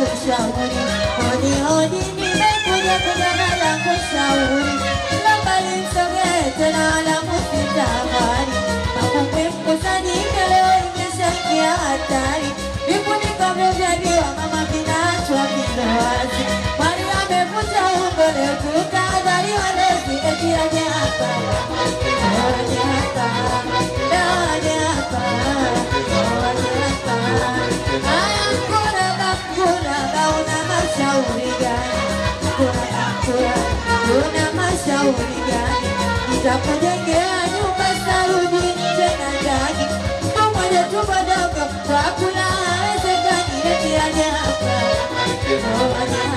kushauri, hodi hodi nimekuja kujana la kushauri, naomba nimsogee tena wala msitamani, makumbwe mkusanyike leo imeshaingia hatari, vifuniko vyovyaliwa mama vinaachwa kilowazi, mali amevuta ungo leo tukadhaliwa lezi eti aje hapa, aje hapa, aje hapa, aje hapa. Haya mkura una mashauri gani? Una mashauri gani? Nitakujengea nyumba sarudi tena ndani, pamoja tupadogo kwa kula hawezekani eti aje hapa, aje hapa.